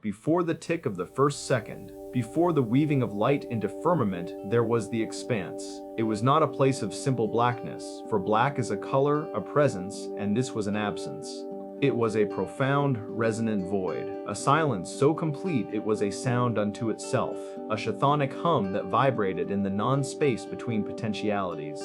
before the tick of the first second, before the weaving of light into firmament, there was the expanse. It was not a place of simple blackness, for black is a color, a presence, and this was an absence. It was a profound, resonant void, a silence so complete it was a sound unto itself, a chthonic hum that vibrated in the non-space between potentialities.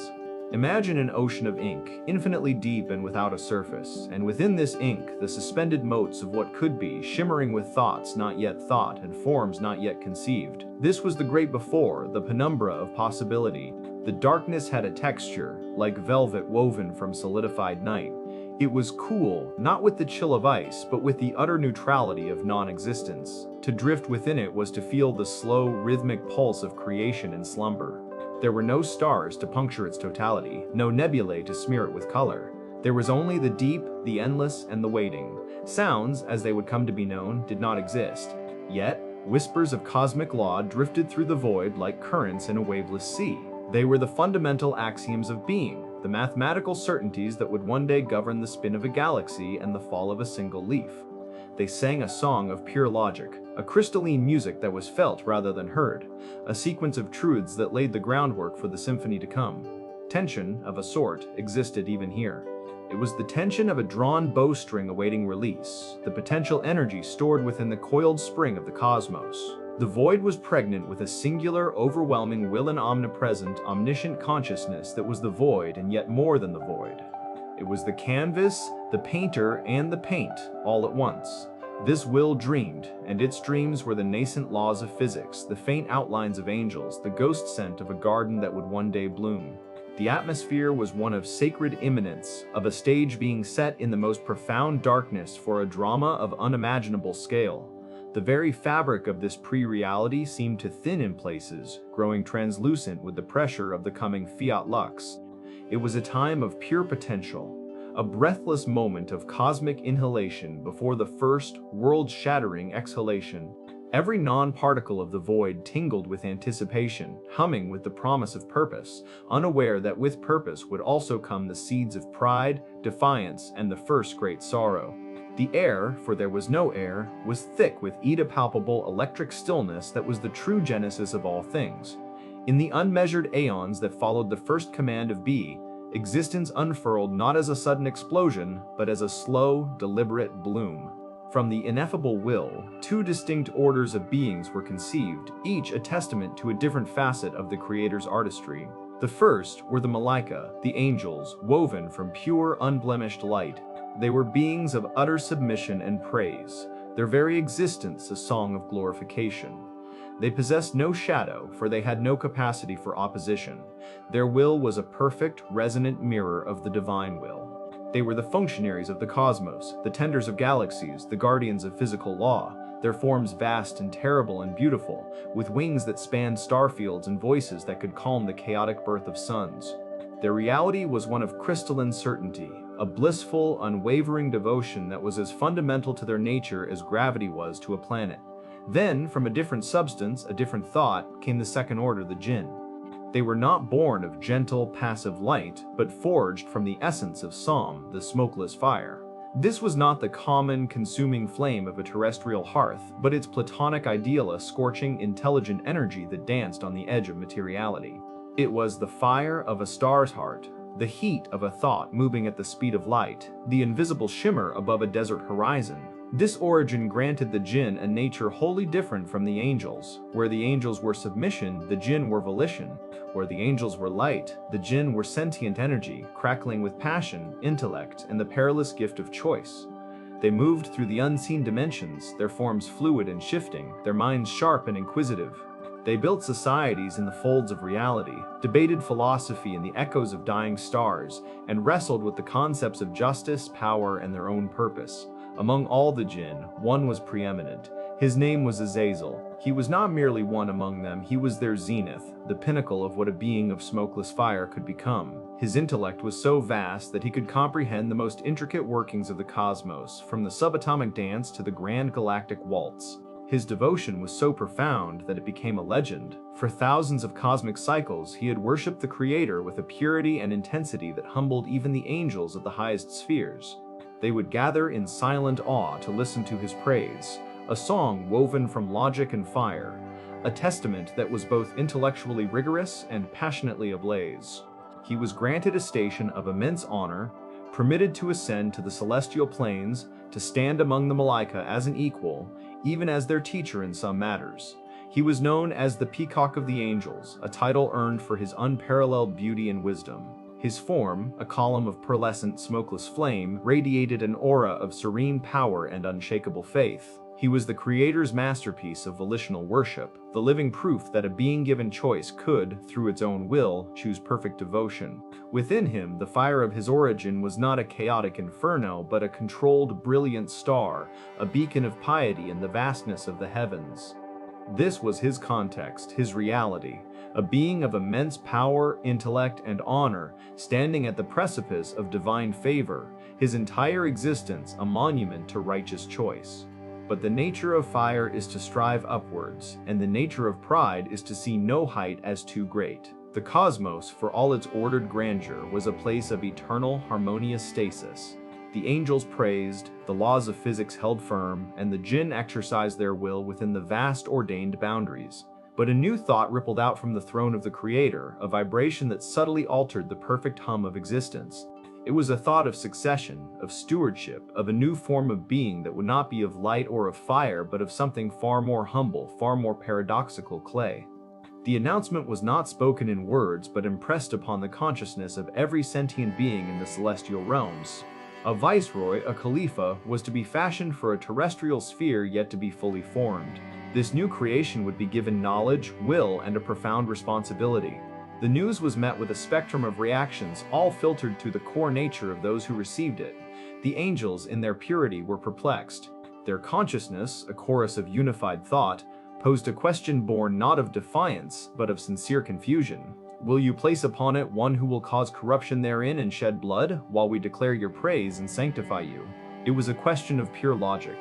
Imagine an ocean of ink, infinitely deep and without a surface, and within this ink, the suspended motes of what could be, shimmering with thoughts not yet thought and forms not yet conceived. This was the great before, the penumbra of possibility. The darkness had a texture, like velvet woven from solidified night. It was cool, not with the chill of ice, but with the utter neutrality of non-existence. To drift within it was to feel the slow, rhythmic pulse of creation in slumber. There were no stars to puncture its totality, no nebulae to smear it with color. There was only the deep, the endless, and the waiting. Sounds, as they would come to be known, did not exist. Yet, whispers of cosmic law drifted through the void like currents in a waveless sea. They were the fundamental axioms of being, the mathematical certainties that would one day govern the spin of a galaxy and the fall of a single leaf. They sang a song of pure logic, a crystalline music that was felt rather than heard, a sequence of truths that laid the groundwork for the symphony to come. Tension, of a sort, existed even here. It was the tension of a drawn bowstring awaiting release, the potential energy stored within the coiled spring of the cosmos. The void was pregnant with a singular, overwhelming will and omnipresent, omniscient consciousness that was the void and yet more than the void. It was the canvas, the painter, and the paint, all at once. This will dreamed, and its dreams were the nascent laws of physics, the faint outlines of angels, the ghost scent of a garden that would one day bloom. The atmosphere was one of sacred imminence, of a stage being set in the most profound darkness for a drama of unimaginable scale. The very fabric of this pre-reality seemed to thin in places, growing translucent with the pressure of the coming fiat lux. It was a time of pure potential, a breathless moment of cosmic inhalation before the first world-shattering exhalation. Every non-particle of the void tingled with anticipation, humming with the promise of purpose, unaware that with purpose would also come the seeds of pride, defiance, and the first great sorrow. The air, for there was no air, was thick with palpable electric stillness that was the true genesis of all things. In the unmeasured aeons that followed the first command of be, existence unfurled not as a sudden explosion, but as a slow, deliberate bloom. From the ineffable will, two distinct orders of beings were conceived, each a testament to a different facet of the Creator's artistry. The first were the Malaika, the angels, woven from pure, unblemished light. They were beings of utter submission and praise, their very existence a song of glorification. They possessed no shadow, for they had no capacity for opposition. Their will was a perfect, resonant mirror of the divine will. They were the functionaries of the cosmos, the tenders of galaxies, the guardians of physical law, their forms vast and terrible and beautiful, with wings that spanned starfields and voices that could calm the chaotic birth of suns. Their reality was one of crystalline certainty, a blissful, unwavering devotion that was as fundamental to their nature as gravity was to a planet. Then, from a different substance, a different thought, came the second order, the jinn. They were not born of gentle, passive light, but forged from the essence of Psalm, the smokeless fire. This was not the common, consuming flame of a terrestrial hearth, but its platonic ideal, a scorching, intelligent energy that danced on the edge of materiality. It was the fire of a star's heart, the heat of a thought moving at the speed of light, the invisible shimmer above a desert horizon. This origin granted the jinn a nature wholly different from the angels. Where the angels were submission, the jinn were volition. Where the angels were light, the jinn were sentient energy, crackling with passion, intellect, and the perilous gift of choice. They moved through the unseen dimensions, their forms fluid and shifting, their minds sharp and inquisitive. They built societies in the folds of reality, debated philosophy in the echoes of dying stars, and wrestled with the concepts of justice, power, and their own purpose. Among all the jinn, one was preeminent. His name was Azazil. He was not merely one among them, he was their zenith, the pinnacle of what a being of smokeless fire could become. His intellect was so vast that he could comprehend the most intricate workings of the cosmos, from the subatomic dance to the grand galactic waltz. His devotion was so profound that it became a legend. For thousands of cosmic cycles, he had worshipped the Creator with a purity and intensity that humbled even the angels of the highest spheres. They would gather in silent awe to listen to his praise, a song woven from logic and fire, a testament that was both intellectually rigorous and passionately ablaze. He was granted a station of immense honor, permitted to ascend to the celestial planes, to stand among the Malaika as an equal, even as their teacher in some matters. He was known as the Peacock of the Angels, a title earned for his unparalleled beauty and wisdom. His form, a column of pearlescent smokeless flame, radiated an aura of serene power and unshakable faith. He was the Creator's masterpiece of volitional worship, the living proof that a being given choice could, through its own will, choose perfect devotion. Within him, the fire of his origin was not a chaotic inferno, but a controlled, brilliant star, a beacon of piety in the vastness of the heavens. This was his context, his reality, a being of immense power, intellect, and honor, standing at the precipice of divine favor, his entire existence a monument to righteous choice. But the nature of fire is to strive upwards, and the nature of pride is to see no height as too great. The cosmos, for all its ordered grandeur, was a place of eternal, harmonious stasis. The angels praised, the laws of physics held firm, and the jinn exercised their will within the vast ordained boundaries. But a new thought rippled out from the throne of the Creator, a vibration that subtly altered the perfect hum of existence. It was a thought of succession, of stewardship, of a new form of being that would not be of light or of fire, but of something far more humble, far more paradoxical, clay. The announcement was not spoken in words, but impressed upon the consciousness of every sentient being in the celestial realms. A viceroy, a Khalifa, was to be fashioned for a terrestrial sphere yet to be fully formed. This new creation would be given knowledge, will, and a profound responsibility. The news was met with a spectrum of reactions, all filtered through the core nature of those who received it. The angels, in their purity, were perplexed. Their consciousness, a chorus of unified thought, posed a question born not of defiance, but of sincere confusion. Will you place upon it one who will cause corruption therein and shed blood, while we declare your praise and sanctify you? It was a question of pure logic.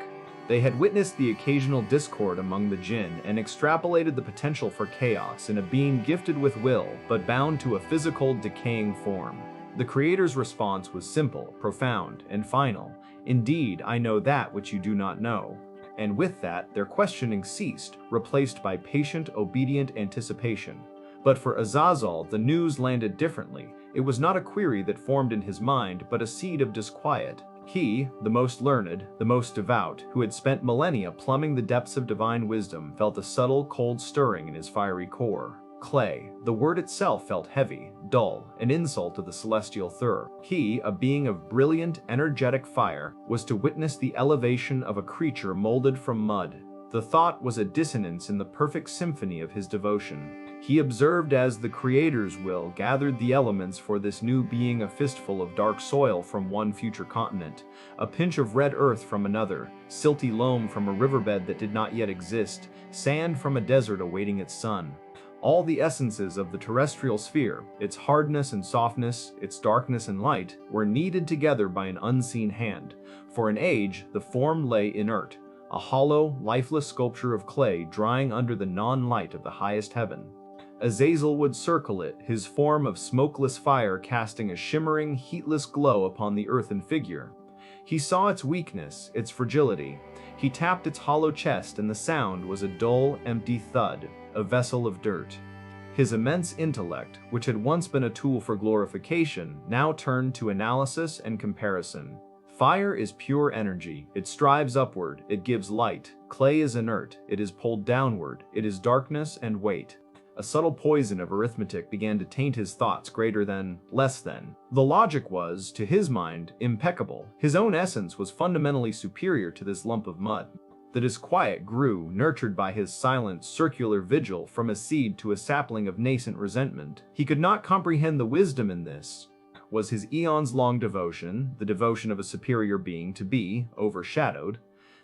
They had witnessed the occasional discord among the jinn and extrapolated the potential for chaos in a being gifted with will, but bound to a physical, decaying form. The Creator's response was simple, profound, and final. Indeed, I know that which you do not know. And with that, their questioning ceased, replaced by patient, obedient anticipation. But for Azazil, the news landed differently. It was not a query that formed in his mind, but a seed of disquiet. He, the most learned, the most devout, who had spent millennia plumbing the depths of divine wisdom, felt a subtle, cold stirring in his fiery core. Clay, the word itself felt heavy, dull, an insult to the celestial Thur. He, a being of brilliant, energetic fire, was to witness the elevation of a creature molded from mud. The thought was a dissonance in the perfect symphony of his devotion. He observed as the Creator's will gathered the elements for this new being, a fistful of dark soil from one future continent, a pinch of red earth from another, silty loam from a riverbed that did not yet exist, sand from a desert awaiting its sun. All the essences of the terrestrial sphere, its hardness and softness, its darkness and light, were kneaded together by an unseen hand. For an age, the form lay inert, a hollow, lifeless sculpture of clay drying under the non-light of the highest heaven. Azazil would circle it, his form of smokeless fire casting a shimmering, heatless glow upon the earthen figure. He saw its weakness, its fragility. He tapped its hollow chest, and the sound was a dull, empty thud, a vessel of dirt. His immense intellect, which had once been a tool for glorification, now turned to analysis and comparison. Fire is pure energy. It strives upward. It gives light. Clay is inert. It is pulled downward. It is darkness and weight. A subtle poison of arithmetic began to taint his thoughts. Greater than, less than. The logic was, to his mind, impeccable. His own essence was fundamentally superior to this lump of mud. The disquiet grew, nurtured by his silent, circular vigil, from a seed to a sapling of nascent resentment. He could not comprehend the wisdom in this. Was his eons-long devotion, the devotion of a superior being, to be overshadowed?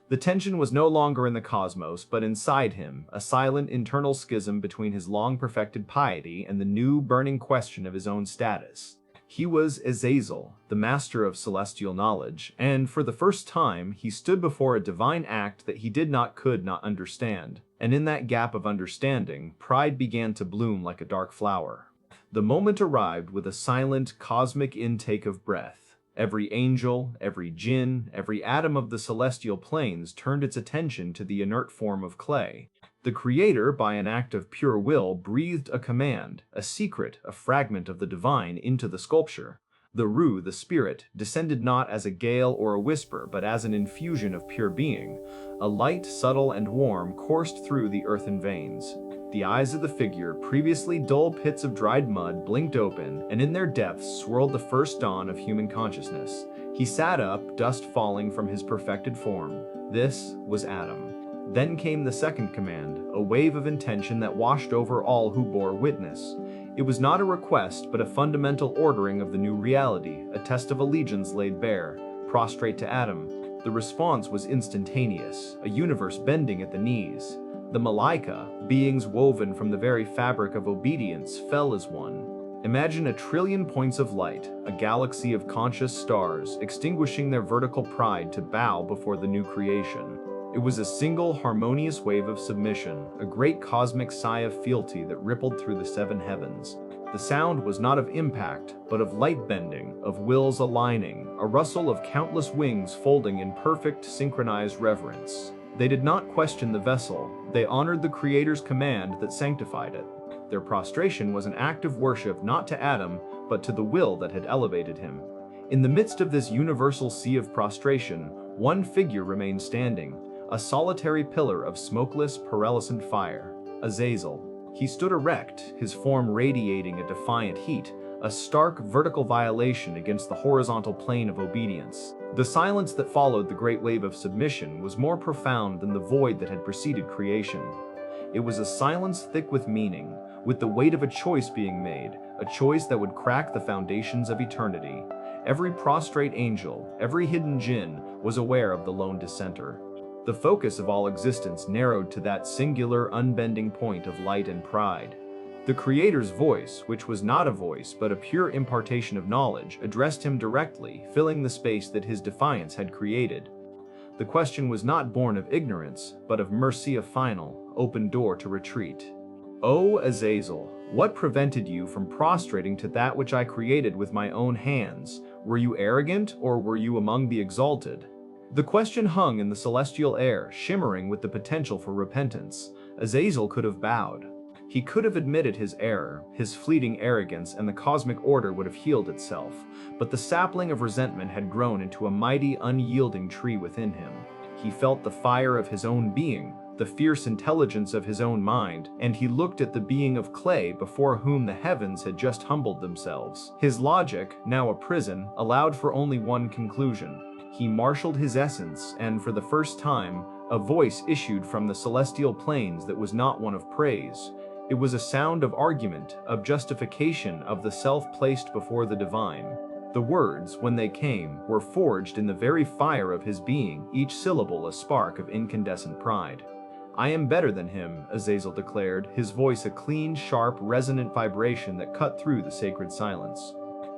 The tension was no longer in the cosmos, but inside him, a silent internal schism between his long-perfected piety and the new burning question of his own status. He was Azazil, the master of celestial knowledge, and for the first time he stood before a divine act that he could not understand. And in that gap of understanding, pride began to bloom like a dark flower. The moment arrived with a silent, cosmic intake of breath. Every angel, every jinn, every atom of the celestial planes turned its attention to the inert form of clay. The Creator, by an act of pure will, breathed a command, a secret, a fragment of the divine into the sculpture. The Ruh, the spirit, descended not as a gale or a whisper, but as an infusion of pure being. A light, subtle and warm, coursed through the earthen veins. The eyes of the figure, previously dull pits of dried mud, blinked open, and in their depths swirled the first dawn of human consciousness. He sat up, dust falling from his perfected form. This was Adam. Then came the second command, a wave of intention that washed over all who bore witness. It was not a request, but a fundamental ordering of the new reality, a test of allegiance laid bare, prostrate to Adam. The response was instantaneous, a universe bending at the knees. The Malaika, beings woven from the very fabric of obedience, fell as one. Imagine 1,000,000,000,000 points of light, a galaxy of conscious stars, extinguishing their vertical pride to bow before the new creation. It was a single, harmonious wave of submission, a great cosmic sigh of fealty that rippled through the seven heavens. The sound was not of impact, but of light bending, of wills aligning, a rustle of countless wings folding in perfect, synchronized reverence. They did not question the vessel, they honored the Creator's command that sanctified it. Their prostration was an act of worship not to Adam, but to the will that had elevated him. In the midst of this universal sea of prostration, one figure remained standing, a solitary pillar of smokeless, pearlescent fire, Azazil. He stood erect, his form radiating a defiant heat, a stark vertical violation against the horizontal plane of obedience. The silence that followed the great wave of submission was more profound than the void that had preceded creation. It was a silence thick with meaning, with the weight of a choice being made, a choice that would crack the foundations of eternity. Every prostrate angel, every hidden jinn, was aware of the lone dissenter. The focus of all existence narrowed to that singular, unbending point of light and pride. The Creator's voice, which was not a voice but a pure impartation of knowledge, addressed him directly, filling the space that his defiance had created. The question was not born of ignorance, but of mercy, a final, open door to retreat. O Azazil, what prevented you from prostrating to that which I created with my own hands? Were you arrogant, or were you among the exalted? The question hung in the celestial air, shimmering with the potential for repentance. Azazil could have bowed. He could have admitted his error, his fleeting arrogance, and the cosmic order would have healed itself. But the sapling of resentment had grown into a mighty, unyielding tree within him. He felt the fire of his own being, the fierce intelligence of his own mind, and he looked at the being of clay before whom the heavens had just humbled themselves. His logic, now a prison, allowed for only one conclusion. He marshaled his essence, and for the first time, a voice issued from the celestial planes that was not one of praise. It was a sound of argument, of justification of the self placed before the divine. The words, when they came, were forged in the very fire of his being, each syllable a spark of incandescent pride. I am better than him, Azazil declared, his voice a clean, sharp, resonant vibration that cut through the sacred silence.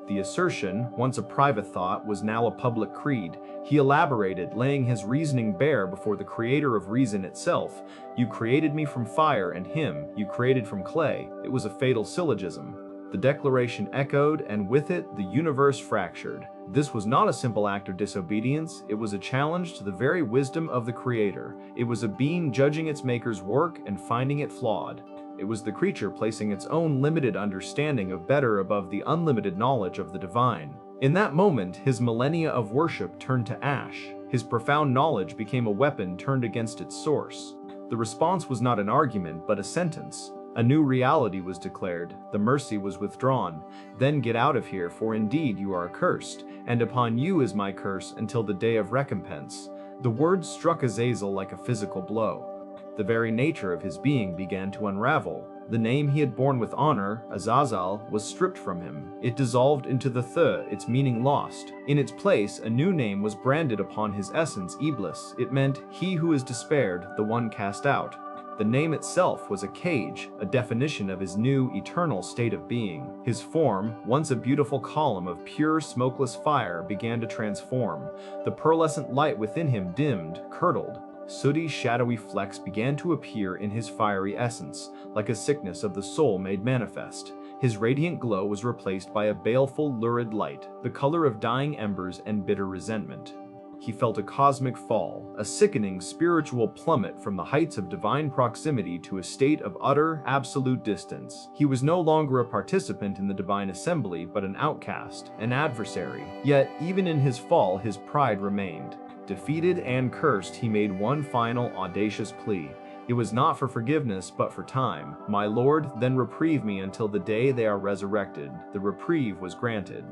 The assertion, once a private thought, was now a public creed. He elaborated, laying his reasoning bare before the Creator of reason itself. You created me from fire, and him you created from clay. It was a fatal syllogism. The declaration echoed, and with it, the universe fractured. This was not a simple act of disobedience, it was a challenge to the very wisdom of the Creator. It was a being judging its maker's work and finding it flawed. It was the creature placing its own limited understanding of better above the unlimited knowledge of the divine. In that moment, his millennia of worship turned to ash. His profound knowledge became a weapon turned against its source. The response was not an argument, but a sentence. A new reality was declared, the mercy was withdrawn. Then get out of here, for indeed you are accursed, and upon you is my curse until the day of recompense. The words struck Azazil like a physical blow. The very nature of his being began to unravel. The name he had borne with honor, Azazil, was stripped from him. It dissolved into the its meaning lost. In its place, a new name was branded upon his essence, Iblis. It meant, he who is despaired, the one cast out. The name itself was a cage, a definition of his new, eternal state of being. His form, once a beautiful column of pure, smokeless fire, began to transform. The pearlescent light within him dimmed, curdled. Sooty, shadowy flecks began to appear in his fiery essence, like a sickness of the soul made manifest. His radiant glow was replaced by a baleful, lurid light, the color of dying embers and bitter resentment. He felt a cosmic fall, a sickening spiritual plummet from the heights of divine proximity to a state of utter, absolute distance. He was no longer a participant in the divine assembly, but an outcast, an adversary. Yet, even in his fall, his pride remained. Defeated and cursed, he made one final, audacious plea. It was not for forgiveness, but for time. My Lord, then reprieve me until the day they are resurrected. The reprieve was granted.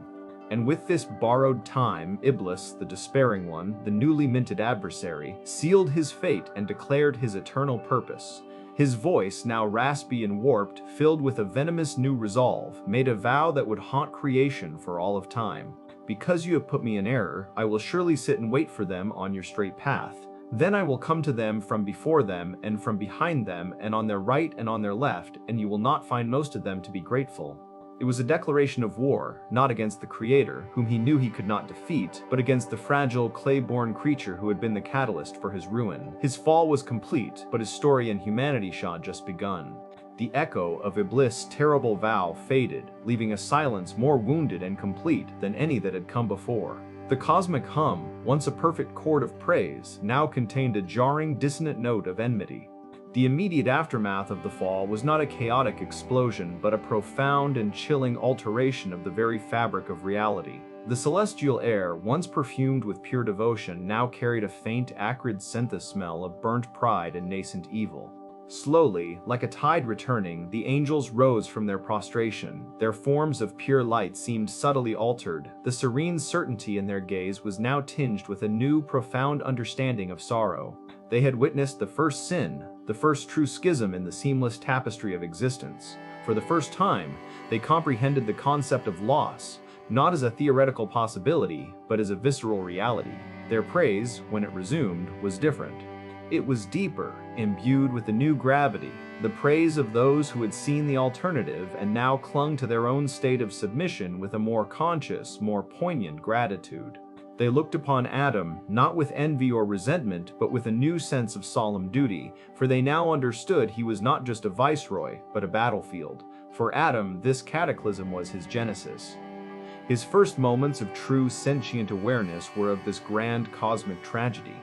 And with this borrowed time, Iblis, the despairing one, the newly minted adversary, sealed his fate and declared his eternal purpose. His voice, now raspy and warped, filled with a venomous new resolve, made a vow that would haunt creation for all of time. Because you have put me in error, I will surely sit and wait for them on your straight path. Then I will come to them from before them and from behind them and on their right and on their left, and you will not find most of them to be grateful. It was a declaration of war, not against the Creator, whom he knew he could not defeat, but against the fragile, clay-born creature who had been the catalyst for his ruin. His fall was complete, but his story in humanity had just begun. The echo of Iblis' terrible vow faded, leaving a silence more wounded and complete than any that had come before. The cosmic hum, once a perfect chord of praise, now contained a jarring, dissonant note of enmity. The immediate aftermath of the fall was not a chaotic explosion, but a profound and chilling alteration of the very fabric of reality. The celestial air, once perfumed with pure devotion, now carried a faint, acrid scent smell of burnt pride and nascent evil. Slowly, like a tide returning, the angels rose from their prostration. Their forms of pure light seemed subtly altered. The serene certainty in their gaze was now tinged with a new, profound understanding of sorrow. They had witnessed the first sin, the first true schism in the seamless tapestry of existence. For the first time, they comprehended the concept of loss, not as a theoretical possibility, but as a visceral reality. Their praise, when it resumed, was different. It was deeper, imbued with a new gravity, the praise of those who had seen the alternative and now clung to their own state of submission with a more conscious, more poignant gratitude. They looked upon Adam, not with envy or resentment, but with a new sense of solemn duty, for they now understood he was not just a viceroy, but a battlefield. For Adam, this cataclysm was his genesis. His first moments of true sentient awareness were of this grand cosmic tragedy.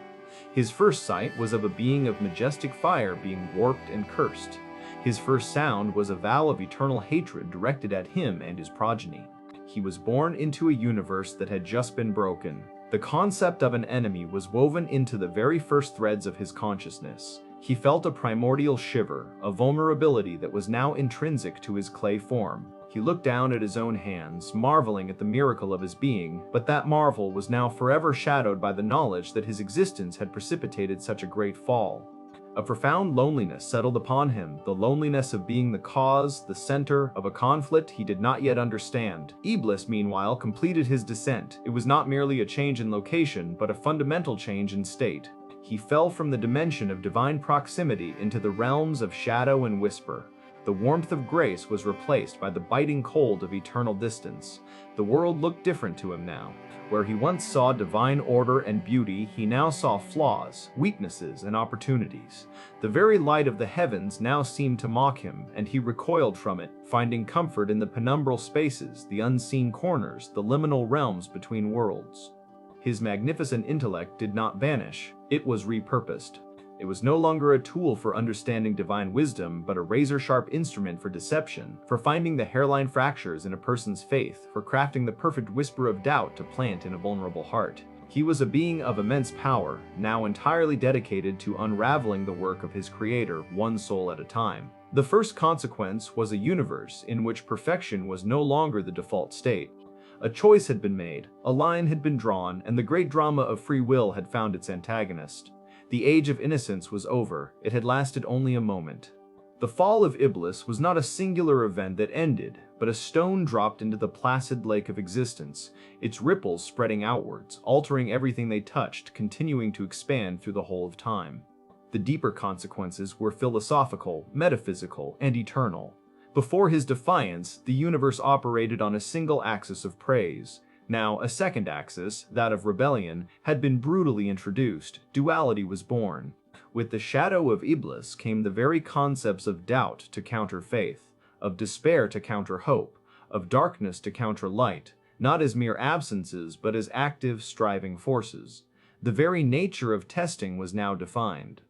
His first sight was of a being of majestic fire being warped and cursed. His first sound was a vow of eternal hatred directed at him and his progeny. He was born into a universe that had just been broken. The concept of an enemy was woven into the very first threads of his consciousness. He felt a primordial shiver, a vulnerability that was now intrinsic to his clay form. He looked down at his own hands, marveling at the miracle of his being, but that marvel was now forever shadowed by the knowledge that his existence had precipitated such a great fall. A profound loneliness settled upon him, the loneliness of being the cause, the center, of a conflict he did not yet understand. Iblis, meanwhile, completed his descent. It was not merely a change in location, but a fundamental change in state. He fell from the dimension of divine proximity into the realms of shadow and whisper. The warmth of grace was replaced by the biting cold of eternal distance. The world looked different to him now. Where he once saw divine order and beauty, he now saw flaws, weaknesses, and opportunities. The very light of the heavens now seemed to mock him, and he recoiled from it, finding comfort in the penumbral spaces, the unseen corners, the liminal realms between worlds. His magnificent intellect did not vanish, it was repurposed. It was no longer a tool for understanding divine wisdom, but a razor-sharp instrument for deception, for finding the hairline fractures in a person's faith, for crafting the perfect whisper of doubt to plant in a vulnerable heart. He was a being of immense power, now entirely dedicated to unraveling the work of his creator, one soul at a time. The first consequence was a universe in which perfection was no longer the default state. A choice had been made, a line had been drawn, and the great drama of free will had found its antagonist. The age of innocence was over. It had lasted only a moment. The fall of Iblis was not a singular event that ended, but a stone dropped into the placid lake of existence, its ripples spreading outwards, altering everything they touched, continuing to expand through the whole of time. The deeper consequences were philosophical, metaphysical, and eternal. Before his defiance, the universe operated on a single axis of praise. Now, a second axis, that of rebellion, had been brutally introduced. Duality was born. With the shadow of Iblis came the very concepts of doubt to counter faith. of despair to counter hope, of darkness to counter light, not as mere absences but as active, striving forces. The very nature of testing was now defined.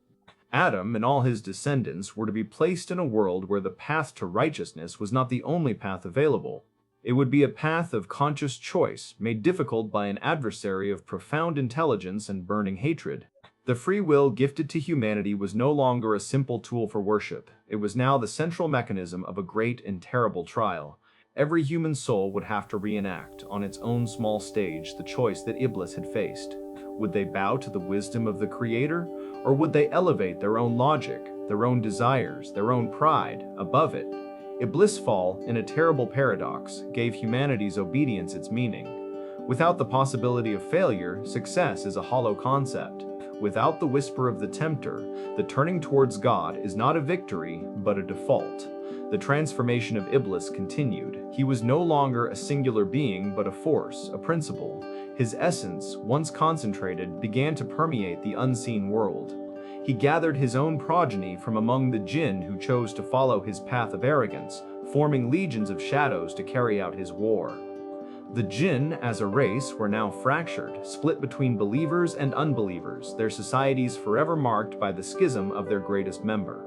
Adam and all his descendants were to be placed in a world where the path to righteousness was not the only path available. It would be a path of conscious choice, made difficult by an adversary of profound intelligence and burning hatred. The free will gifted to humanity was no longer a simple tool for worship. It was now the central mechanism of a great and terrible trial. Every human soul would have to reenact, on its own small stage, the choice that Iblis had faced. Would they bow to the wisdom of the Creator, or would they elevate their own logic, their own desires, their own pride, above it? Iblis' fall, in a terrible paradox, gave humanity's obedience its meaning. Without the possibility of failure, success is a hollow concept. Without the whisper of the tempter, the turning towards God is not a victory, but a default. The transformation of Iblis continued. He was no longer a singular being, but a force, a principle. His essence, once concentrated, began to permeate the unseen world. He gathered his own progeny from among the jinn who chose to follow his path of arrogance, forming legions of shadows to carry out his war. The jinn, as a race, were now fractured, split between believers and unbelievers, their societies forever marked by the schism of their greatest member.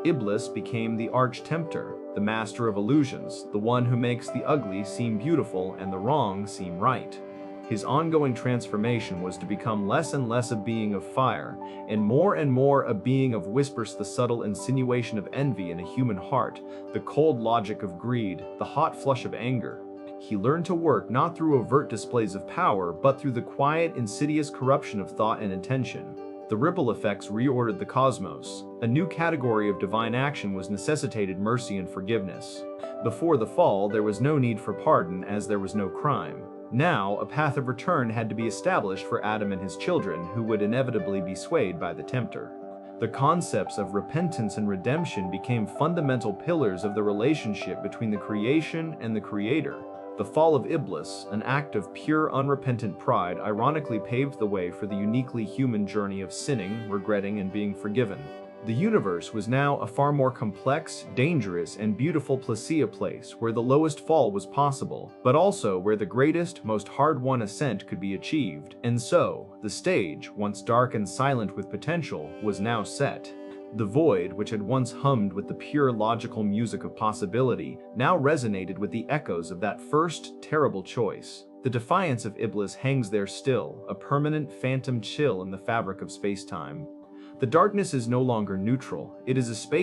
Iblis became the arch-tempter, the master of illusions, the one who makes the ugly seem beautiful and the wrong seem right. His ongoing transformation was to become less and less a being of fire, and more a being of whispers, the subtle insinuation of envy in a human heart, the cold logic of greed, the hot flush of anger. He learned to work not through overt displays of power, but through the quiet, insidious corruption of thought and intention. The ripple effects reordered the cosmos. A new category of divine action was necessitated: mercy and forgiveness. Before the fall, there was no need for pardon, as there was no crime. Now, a path of return had to be established for Adam and his children, who would inevitably be swayed by the tempter. The concepts of repentance and redemption became fundamental pillars of the relationship between the creation and the Creator. The fall of Iblis, an act of pure, unrepentant pride, ironically paved the way for the uniquely human journey of sinning, regretting, and being forgiven. The universe was now a far more complex, dangerous, and beautiful place where the lowest fall was possible, but also where the greatest, most hard-won ascent could be achieved. And so, the stage, once dark and silent with potential, was now set. The void, which had once hummed with the pure logical music of possibility, now resonated with the echoes of that first, terrible choice. The defiance of Iblis hangs there still, a permanent phantom chill in the fabric of space-time. The darkness is no longer neutral, it is a space